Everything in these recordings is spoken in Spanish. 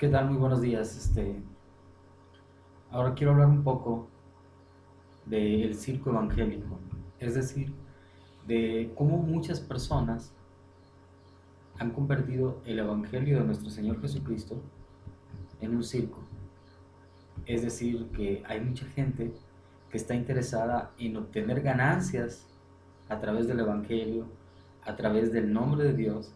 ¿Qué tal? Muy buenos días. Ahora quiero hablar un poco del circo evangélico, es decir, de cómo muchas personas han convertido el evangelio de nuestro Señor Jesucristo en un circo. Es decir, que hay mucha gente que está interesada en obtener ganancias a través del evangelio, a través del nombre de Dios,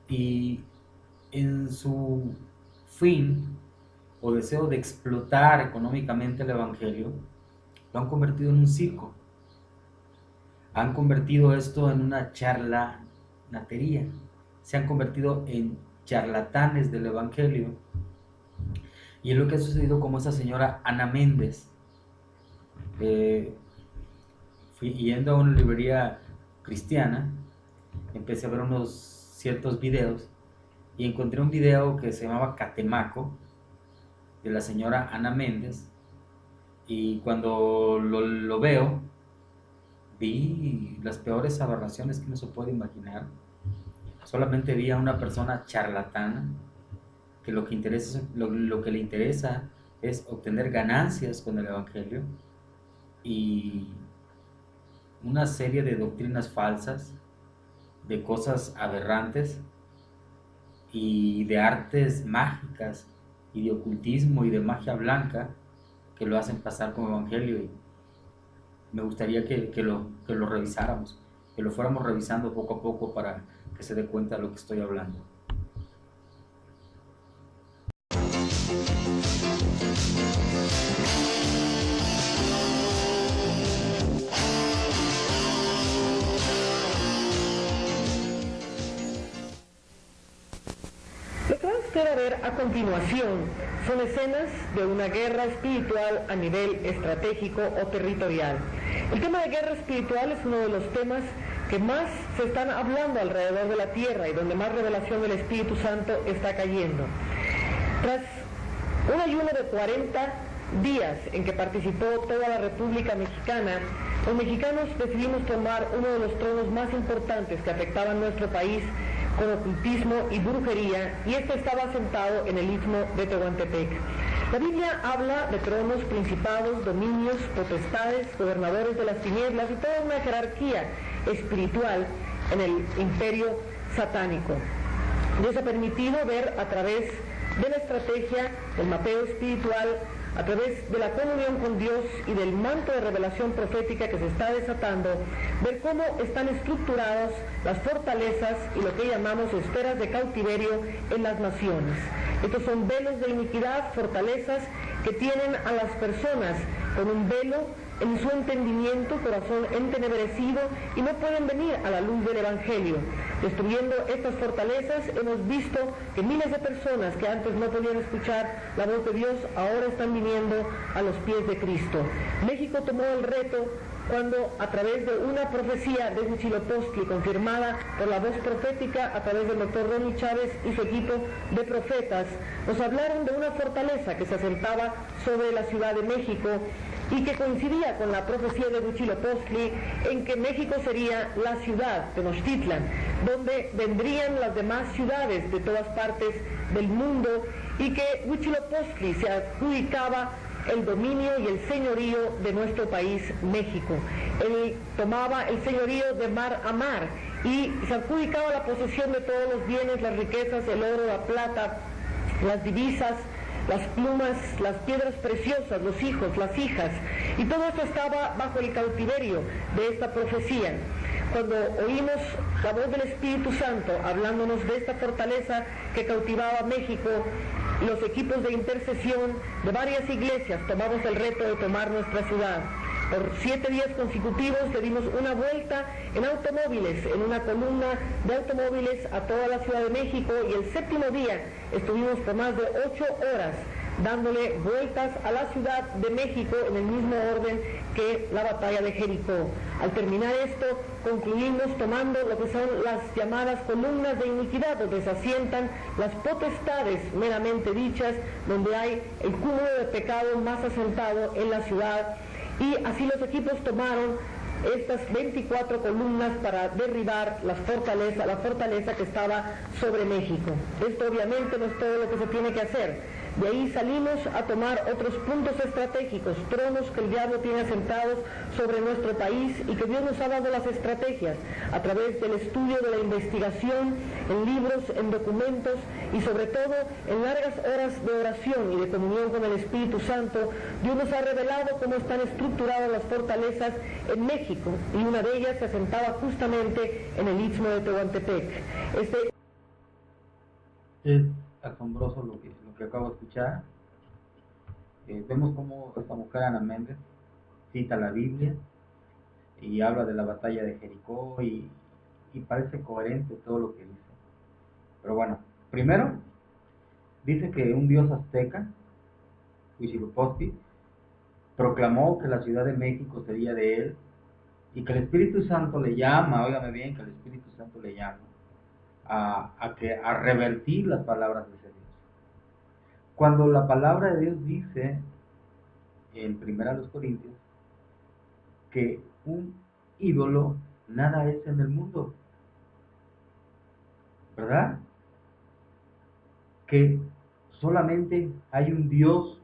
y en su fin o deseo de explotar económicamente el evangelio, lo han convertido en un circo. Han convertido esto en una charlatanería. Se han convertido en charlatanes del evangelio. Y es lo que ha sucedido como esa señora Ana Méndez. Fui yendo a una librería cristiana, empecé a ver unos ciertos videos y encontré un video que se llamaba Catemaco, de la señora Ana Méndez, y cuando lo veo, vi las peores aberraciones que uno se puede imaginar. Solamente vi a una persona charlatana que lo que le interesa es obtener ganancias con el evangelio, y una serie de doctrinas falsas, de cosas aberrantes y de artes mágicas y de ocultismo y de magia blanca que lo hacen pasar como evangelio. Y me gustaría que lo revisáramos, que lo fuéramos revisando poco a poco para que se dé cuenta de lo que estoy hablando. Lo que va usted a ver a continuación son escenas de una guerra espiritual a nivel estratégico o territorial. El tema de guerra espiritual es uno de los temas que más se están hablando alrededor de la tierra y donde más revelación del Espíritu Santo está cayendo. Tras un ayuno de 40 días en que participó toda la República Mexicana, los mexicanos decidimos tomar uno de los tronos más importantes que afectaban nuestro país con ocultismo y brujería, y este estaba asentado en el istmo de Tehuantepec. La Biblia habla de tronos, principados, dominios, potestades, gobernadores de las tinieblas y toda una jerarquía espiritual en el imperio satánico. Dios ha permitido ver a través de la estrategia, del mapeo espiritual, a través de la comunión con Dios y del manto de revelación profética que se está desatando, ver cómo están estructuradas las fortalezas y lo que llamamos esferas de cautiverio en las naciones. Estos son velos de iniquidad, fortalezas que tienen a las personas con un velo en su entendimiento, corazón entenebrecido, y no pueden venir a la luz del Evangelio. Destruyendo estas fortalezas, hemos visto que miles de personas que antes no podían escuchar la voz de Dios, ahora están viniendo a los pies de Cristo. México tomó el reto cuando, a través de una profecía de Huitzilopochtli confirmada por la voz profética a través del doctor Ronnie Chávez y su equipo de profetas, nos hablaron de una fortaleza que se asentaba sobre la Ciudad de México y que coincidía con la profecía de Huitzilopochtli en que México sería la ciudad de Tenochtitlan, donde vendrían las demás ciudades de todas partes del mundo, y que Huitzilopochtli se adjudicaba el dominio y el señorío de nuestro país, México. Él tomaba el señorío de mar a mar y se adjudicaba la posesión de todos los bienes, las riquezas, el oro, la plata, las divisas, las plumas, las piedras preciosas, los hijos, las hijas, y todo esto estaba bajo el cautiverio de esta profecía. Cuando oímos la voz del Espíritu Santo hablándonos de esta fortaleza que cautivaba México, los equipos de intercesión de varias iglesias tomamos el reto de tomar nuestra ciudad. Por 7 días consecutivos le dimos una vuelta en automóviles, en una columna de automóviles a toda la Ciudad de México, y el 7º día estuvimos por más de 8 horas dándole vueltas a la Ciudad de México en el mismo orden que la batalla de Jericó. Al terminar esto, concluimos tomando lo que son las llamadas columnas de iniquidad, donde se asientan las potestades meramente dichas, donde hay el cúmulo de pecado más asentado en la ciudad. Y así los equipos tomaron estas 24 columnas para derribar la fortaleza que estaba sobre México. Esto obviamente no es todo lo que se tiene que hacer. De ahí salimos a tomar otros puntos estratégicos, tronos que el diablo tiene asentados sobre nuestro país y que Dios nos ha dado las estrategias a través del estudio, de la investigación, en libros, en documentos y sobre todo en largas horas de oración y de comunión con el Espíritu Santo. Dios nos ha revelado cómo están estructuradas las fortalezas en México y una de ellas se asentaba justamente en el Istmo de Tehuantepec. Es asombroso lo que acabo de escuchar. Vemos cómo esta mujer, Ana Méndez, cita la Biblia y habla de la batalla de Jericó y parece coherente todo lo que dice. Pero bueno, primero dice que un dios azteca, Huitzilopochtli, proclamó que la Ciudad de México sería de él y que el Espíritu Santo le llama, óigame bien, que el Espíritu Santo le llama a revertir las palabras de ese Dios. Cuando la palabra de Dios dice en 1 Corintios que un ídolo nada es en el mundo, ¿verdad? Que solamente hay un Dios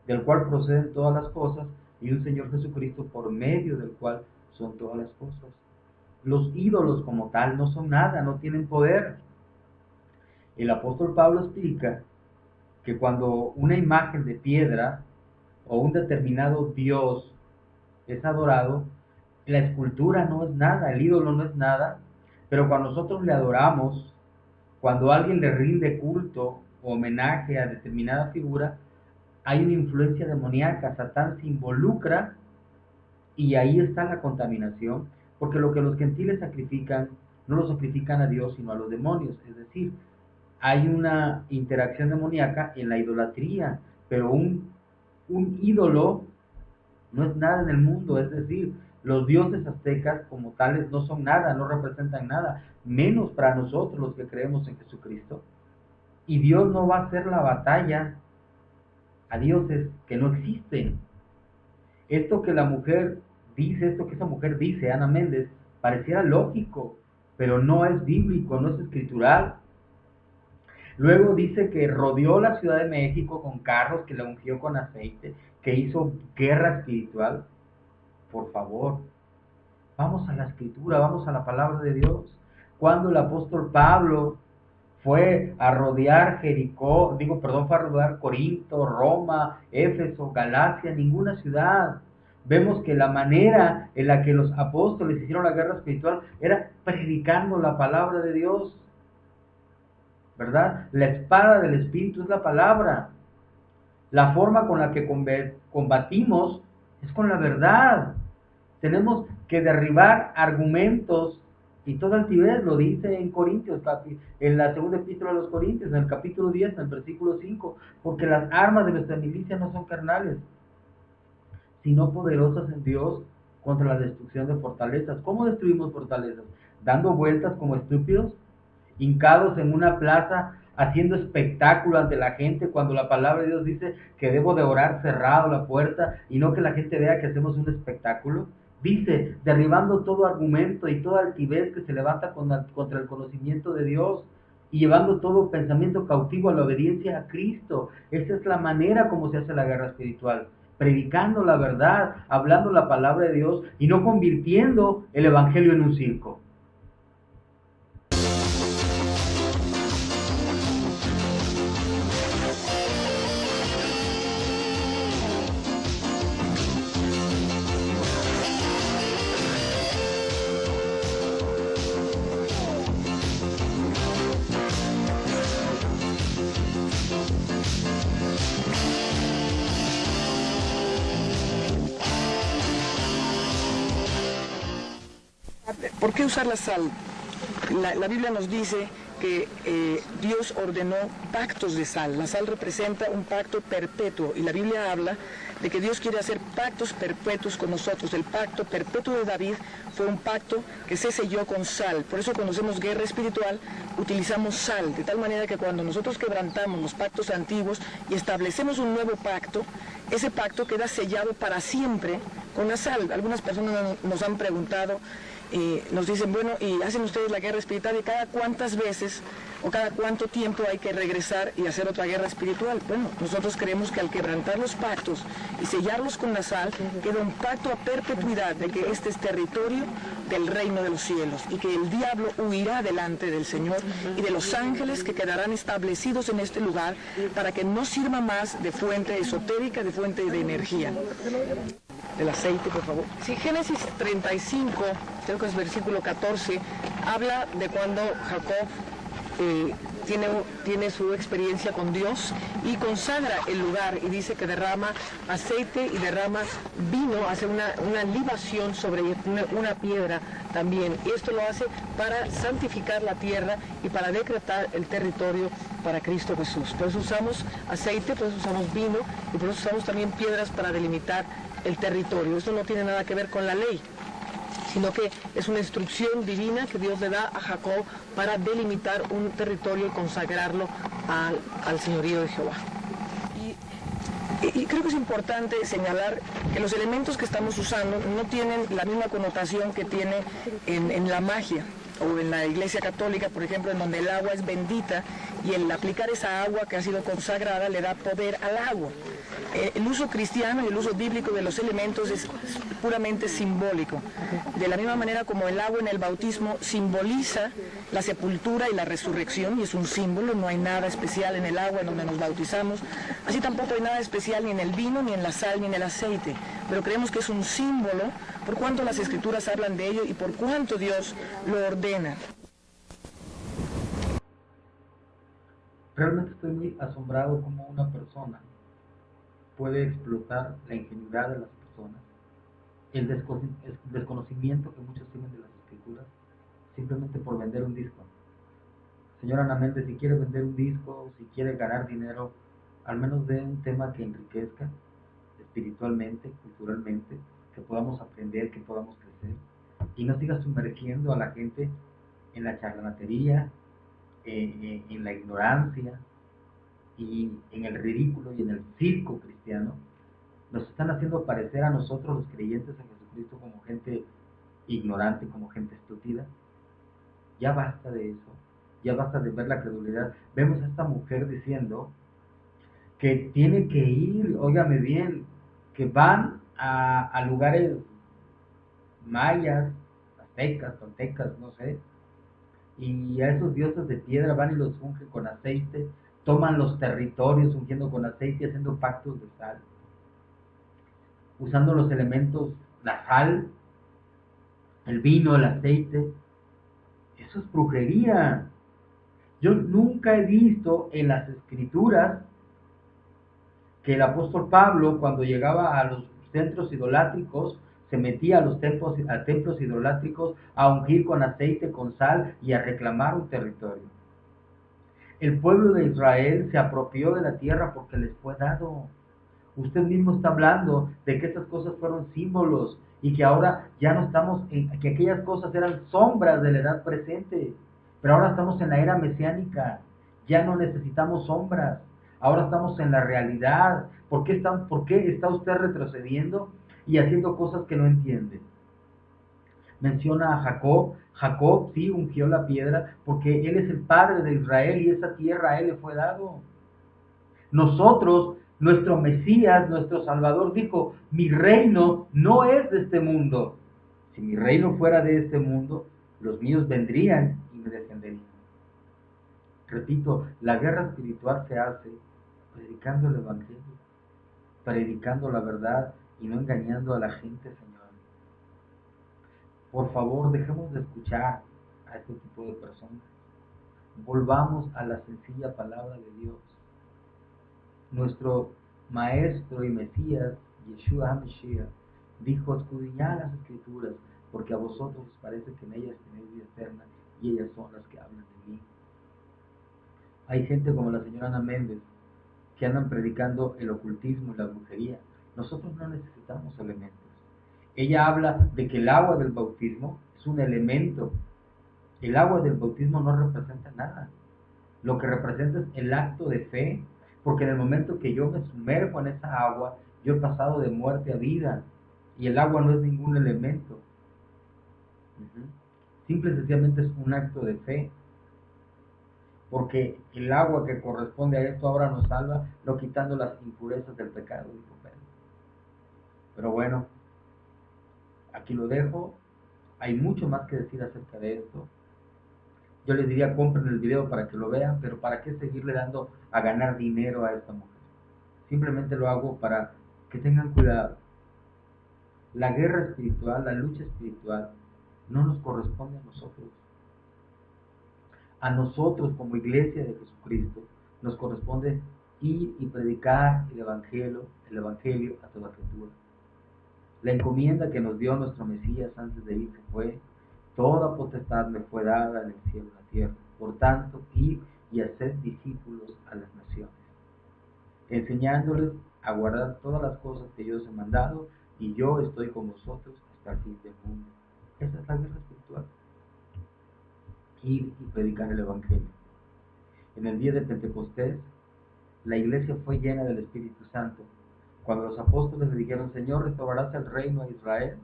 del cual proceden todas las cosas y un Señor Jesucristo por medio del cual son todas las cosas. Los ídolos como tal no son nada, no tienen poder. El apóstol Pablo explica que cuando una imagen de piedra o un determinado Dios es adorado, la escultura no es nada, el ídolo no es nada, pero cuando nosotros le adoramos, cuando alguien le rinde culto o homenaje a determinada figura, hay una influencia demoníaca, Satán se involucra y ahí está la contaminación, porque lo que los gentiles sacrifican, no lo sacrifican a Dios, sino a los demonios, es decir, hay una interacción demoníaca en la idolatría, pero un ídolo no es nada en el mundo, es decir, los dioses aztecas como tales no son nada, no representan nada, menos para nosotros los que creemos en Jesucristo. Y Dios no va a hacer la batalla a dioses que no existen. Esto que la mujer dice, esto que esa mujer dice, Ana Méndez, pareciera lógico, pero no es bíblico, no es escritural. Luego dice que rodeó la Ciudad de México con carros, que la ungió con aceite, que hizo guerra espiritual. Por favor, vamos a la escritura, vamos a la palabra de Dios. Cuando el apóstol Pablo fue a rodear fue a rodear Corinto, Roma, Éfeso, Galacia, ninguna ciudad. Vemos que la manera en la que los apóstoles hicieron la guerra espiritual era predicando la palabra de Dios. ¿Verdad? La espada del Espíritu es la palabra. La forma con la que combatimos es con la verdad. Tenemos que derribar argumentos y toda altivez, lo dice en Corintios, en la segunda epístola a los Corintios, en el capítulo 10, en el versículo 5, porque las armas de nuestra milicia no son carnales, sino poderosas en Dios contra la destrucción de fortalezas. ¿Cómo destruimos fortalezas? Dando vueltas como estúpidos, hincados en una plaza, haciendo espectáculo ante la gente, cuando la palabra de Dios dice que debo de orar cerrado la puerta y no que la gente vea que hacemos un espectáculo. Dice, derribando todo argumento y toda altivez que se levanta contra el conocimiento de Dios y llevando todo pensamiento cautivo a la obediencia a Cristo. Esa es la manera como se hace la guerra espiritual, predicando la verdad, hablando la palabra de Dios y no convirtiendo el evangelio en un circo. ¿Por qué usar la sal? La Biblia nos dice que Dios ordenó pactos de sal. La sal representa un pacto perpetuo y la Biblia habla de que Dios quiere hacer pactos perpetuos con nosotros. El pacto perpetuo de David fue un pacto que se selló con sal. Por eso cuando hacemos guerra espiritual utilizamos sal, de tal manera que cuando nosotros quebrantamos los pactos antiguos y establecemos un nuevo pacto, ese pacto queda sellado para siempre con la sal. Algunas personas nos han preguntado, nos dicen, bueno, ¿y hacen ustedes la guerra espiritual? ¿Y cada cuántas veces o cada cuánto tiempo hay que regresar y hacer otra guerra espiritual? Bueno, nosotros creemos que al quebrantar los pactos y sellarlos con la sal, queda un pacto a perpetuidad de que este es territorio del reino de los cielos y que el diablo huirá delante del Señor y de los ángeles que quedarán establecidos en este lugar para que no sirva más de fuente esotérica, de fuente de energía. El aceite, por favor. Sí, Génesis 35, creo que es versículo 14, habla de cuando Jacob tiene su experiencia con Dios y consagra el lugar y dice que derrama aceite y derrama vino, hace una libación sobre una piedra también. Y esto lo hace para santificar la tierra y para decretar el territorio para Cristo Jesús. Por eso usamos aceite, por eso usamos vino y por eso usamos también piedras para delimitar el territorio. Esto no tiene nada que ver con la ley, sino que es una instrucción divina que Dios le da a Jacob para delimitar un territorio y consagrarlo al señorío de Jehová. Y creo que es importante señalar que los elementos que estamos usando no tienen la misma connotación que tiene en la magia o en la Iglesia Católica, por ejemplo, en donde el agua es bendita y el aplicar esa agua que ha sido consagrada le da poder al agua. El uso cristiano y el uso bíblico de los elementos es puramente simbólico. De la misma manera como el agua en el bautismo simboliza la sepultura y la resurrección, y es un símbolo, no hay nada especial en el agua en donde nos bautizamos, así tampoco hay nada especial ni en el vino, ni en la sal, ni en el aceite, pero creemos que es un símbolo por cuanto las Escrituras hablan de ello y por cuanto Dios lo ordena. Realmente estoy muy asombrado como una persona puede explotar la ingenuidad de las personas, el desconocimiento que muchos tienen de las Escrituras, simplemente por vender un disco. Señora Ana Méndez, si quiere vender un disco, si quiere ganar dinero, al menos de un tema que enriquezca espiritualmente, culturalmente, que podamos aprender, que podamos crecer, y no siga sumergiendo a la gente en la charlatanería, en la ignorancia y en el ridículo y en el circo cristiano. Nos están haciendo parecer a nosotros los creyentes en Jesucristo como gente ignorante, como gente estúpida. Ya basta de eso, ya basta de ver la credulidad. Vemos a esta mujer diciendo que tiene que ir, óigame bien, que van a lugares mayas, aztecas, toltecas, no sé, y a esos dioses de piedra van y los ungen con aceite, toman los territorios ungiendo con aceite, haciendo pactos de sal, usando los elementos, la sal, el vino, el aceite. Eso es brujería. Yo nunca he visto en las Escrituras que el apóstol Pablo, cuando llegaba a los centros idolátricos, se metía a los templos idolátricos a ungir con aceite, con sal y a reclamar un territorio. El pueblo de Israel se apropió de la tierra porque les fue dado. Usted mismo está hablando de que esas cosas fueron símbolos y que ahora ya no estamos que aquellas cosas eran sombras de la edad presente, pero ahora estamos en la era mesiánica, ya no necesitamos sombras, ahora estamos en la realidad. ¿Por qué está usted retrocediendo y haciendo cosas que no entiende? Menciona a Jacob. Jacob sí ungió la piedra porque él es el padre de Israel y esa tierra a él le fue dado. Nosotros, nuestro Mesías, nuestro Salvador dijo, mi reino no es de este mundo. Si mi reino fuera de este mundo, los míos vendrían y me defenderían. Repito, la guerra espiritual se hace predicando el Evangelio, predicando la verdad y no engañando a la gente, Señor. Por favor, dejemos de escuchar a este tipo de personas. Volvamos a la sencilla palabra de Dios. Nuestro Maestro y Mesías, Yeshua HaMashiach, dijo, escudriñad las Escrituras, porque a vosotros os parece que en ellas tenéis vida eterna, y ellas son las que hablan de mí. Hay gente como la señora Ana Méndez, que andan predicando el ocultismo y la brujería. Nosotros no necesitamos elementos. Ella habla de que el agua del bautismo es un elemento. El agua del bautismo no representa nada. Lo que representa es el acto de fe, porque en el momento que yo me sumerjo en esa agua, yo he pasado de muerte a vida. Y el agua no es ningún elemento. Simple y sencillamente es un acto de fe. Porque el agua que corresponde a esto ahora nos salva, no quitando las impurezas del pecado, dijo Pedro. Pero bueno, aquí lo dejo. Hay mucho más que decir acerca de esto. Yo les diría, compren el video para que lo vean, pero ¿para qué seguirle dando a ganar dinero a esta mujer? Simplemente lo hago para que tengan cuidado. La guerra espiritual, la lucha espiritual, no nos corresponde a nosotros. A nosotros como iglesia de Jesucristo nos corresponde ir y predicar el evangelio a toda criatura. La encomienda que nos dio nuestro Mesías antes de irse fue: toda potestad me fue dada en el cielo y en la tierra. Por tanto, id y haced discípulos a las naciones, enseñándoles a guardar todas las cosas que yo os he mandado, y yo estoy con vosotros hasta el fin del mundo. Esa es la guerra espiritual. Ir y predicar el evangelio. En el día de Pentecostés, la iglesia fue llena del Espíritu Santo. Cuando los apóstoles le dijeron: Señor, ¿restaurarás el reino a Israel?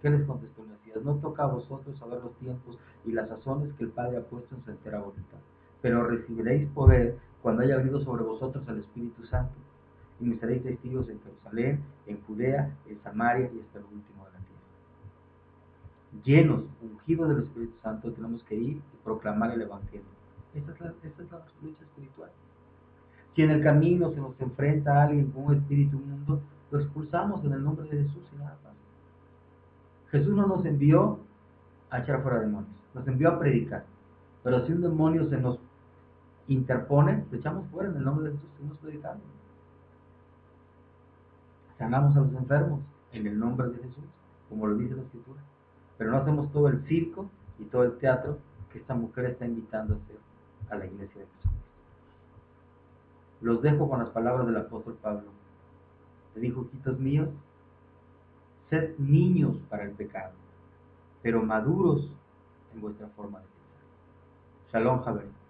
¿Qué les contestó el Mesías? No toca a vosotros saber los tiempos y las sazones que el Padre ha puesto en su entera voluntad, pero recibiréis poder cuando haya venido sobre vosotros el Espíritu Santo, y me seréis testigos en Jerusalén, en Judea, en Samaria y hasta el último de la tierra. Llenos, ungidos del Espíritu Santo, tenemos que ir y proclamar el Evangelio. Esta es la lucha espiritual. Si en el camino se nos enfrenta a alguien con un espíritu inmundo, lo expulsamos en el nombre de Jesús y nada más. Jesús no nos envió a echar fuera demonios, nos envió a predicar. Pero si un demonio se nos interpone, lo echamos fuera en el nombre de Jesús, estamos predicando. Sanamos a los enfermos en el nombre de Jesús, como lo dice la Escritura. Pero no hacemos todo el circo y todo el teatro que esta mujer está invitando a hacer a la iglesia de Jesús. Los dejo con las palabras del apóstol Pablo. Le dijo: hijitos míos, sed niños para el pecado, pero maduros en vuestra forma de pensar. Shalom, Javier.